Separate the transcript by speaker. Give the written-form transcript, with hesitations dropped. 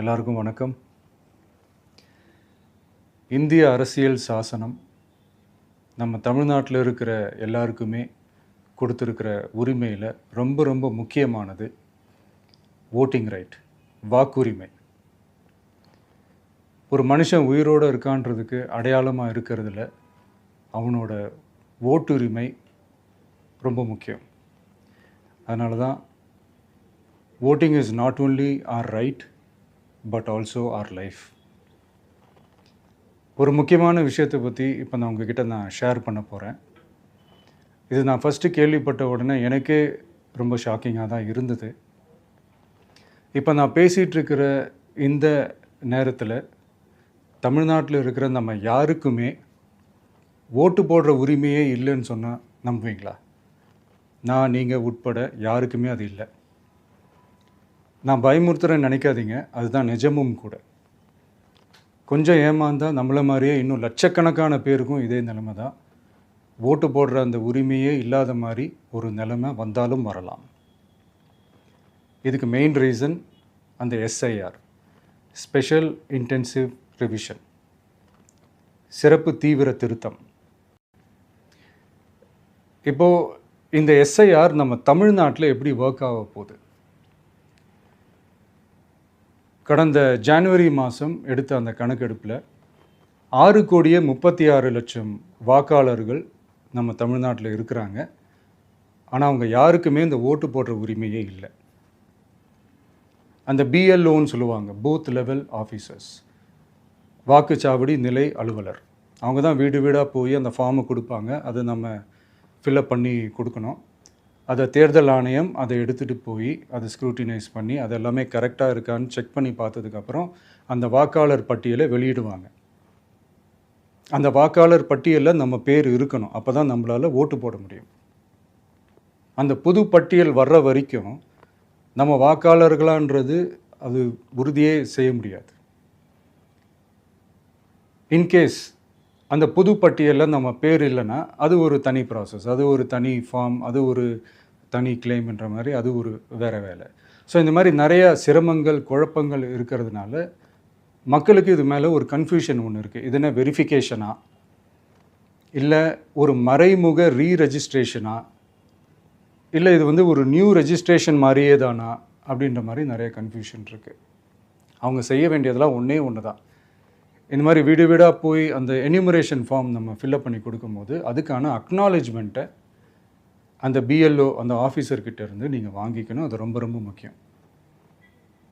Speaker 1: எல்லாருக்கும் வணக்கம். இந்திய அரசியல் சாசனம் நம்ம தமிழ்நாட்டில் இருக்கிற எல்லாருக்குமே கொடுத்துருக்கிற உரிமையில் ரொம்ப ரொம்ப முக்கியமானது ஓட்டிங் ரைட், வாக்குரிமை. ஒரு மனுஷன் உயிரோடு இருக்கான்றதுக்கு அடையாளமாக இருக்கிறதுல அவனோட ஓட்டுரிமை ரொம்ப முக்கியம். அதனால தான் voting is not only our right but also our life. ஒரு முக்கியமான விஷயத்தை பற்றி இப்போ நான் உங்ககிட்ட ஷேர் பண்ண போகிறேன். இது நான் ஃபஸ்ட்டு கேள்விப்பட்ட உடனே எனக்கே ரொம்ப ஷாக்கிங்காக தான் இருந்தது. இப்போ நான் பேசிகிட்டு இருக்கிற இந்த நேரத்தில் தமிழ்நாட்டில் இருக்கிற நம்ம யாருக்குமே ஓட்டு போடுற உரிமையே இல்லைன்னு சொன்னால் நம்புவீங்களா? நான் நீங்கள் உட்பட யாருக்குமே அது இல்லை. நான் பயமுறுத்துறேன்னு நினைக்காதீங்க, அதுதான் நிஜமும் கூட. கொஞ்சம் ஏமாந்தால் நம்மளை மாதிரியே இன்னும் லட்சக்கணக்கான பேருக்கும் இதே நிலைமை தான். ஓட்டு போடுற அந்த உரிமையே இல்லாத மாதிரி ஒரு நிலைமை வந்தாலும் வரலாம். இதுக்கு மெயின் ரீசன் அந்த எஸ்ஐஆர், ஸ்பெஷல் இன்டென்சிவ் ரிவிஷன், சிறப்பு தீவிர திருத்தம். இப்போது இந்த எஸ்ஐஆர் நம்ம தமிழ்நாட்டில் எப்படி ஒர்க் ஆக போகுது? கடந்த ஜனவரி மாதம் எடுத்த அந்த கணக்கெடுப்பில் 6,36,00,000 வாக்காளர்கள் நம்ம தமிழ்நாட்டில் இருக்கிறாங்க. ஆனால் அவங்க யாருக்குமே இந்த ஓட்டு போடுற உரிமையே இல்லை. அந்த பிஎல்ஓன்னு சொல்லுவாங்க, பூத் லெவல் ஆஃபீஸர்ஸ், வாக்குச்சாவடி நிலை அலுவலர். அவங்க தான் வீடு வீடாக போய் அந்த ஃபார்மை கொடுப்பாங்க. அதை நம்ம ஃபில்அப் பண்ணி கொடுக்கணும். அதை தேர்தல் ஆணையம் அதை எடுத்துகிட்டு போய் அதை ஸ்க்ரூட்டினைஸ் பண்ணி அது எல்லாமே கரெக்டாக இருக்கான்னு செக் பண்ணி பார்த்ததுக்கப்புறம் அந்த வாக்காளர் பட்டியலை வெளியிடுவாங்க. அந்த வாக்காளர் பட்டியலில் நம்ம பேர் இருக்கணும், அப்போ தான் நம்மளால் ஓட்டு போட முடியும். அந்த புது பட்டியல் வர்ற வரைக்கும் நம்ம வாக்காளர்களான்றது அது உறுதியே செய்ய முடியாது. இன்கேஸ் அந்த புது பட்டியலில் நம்ம பேர் இல்லைன்னா அது ஒரு தனி ப்ராசஸ், அது ஒரு தனி ஃபார்ம், அது ஒரு தனி கிளைம்ன்ற மாதிரி அது ஒரு வேறு வேலை. ஸோ இந்த மாதிரி நிறையா சிரமங்கள் குழப்பங்கள் இருக்கிறதுனால மக்களுக்கு இது மேலே ஒரு கன்ஃபியூஷன் ஒன்று இருக்குது. இது என்ன வெரிஃபிகேஷனா இல்லை ஒரு மறைமுக ரீரெஜிஸ்ட்ரேஷனா இல்லை இது ஒரு நியூ ரெஜிஸ்ட்ரேஷன் மாதிரியே தானா அப்படின்ற மாதிரி நிறைய கன்ஃபியூஷன் இருக்குது. அவங்க செய்ய வேண்டியதெல்லாம் ஒன்று தான். இந்த மாதிரி வீடு வீடாக போய் அந்த என்யூமரேஷன் ஃபார்ம் நம்ம ஃபில்அப் பண்ணி கொடுக்கும்போது அதுக்கான அக்னாலேஜ்மெண்ட்டை அந்த பிஎல்ஓ அந்த ஆஃபீஸர்கிட்ட இருந்து நீங்கள் வாங்கிக்கணும். அது ரொம்ப ரொம்ப முக்கியம்.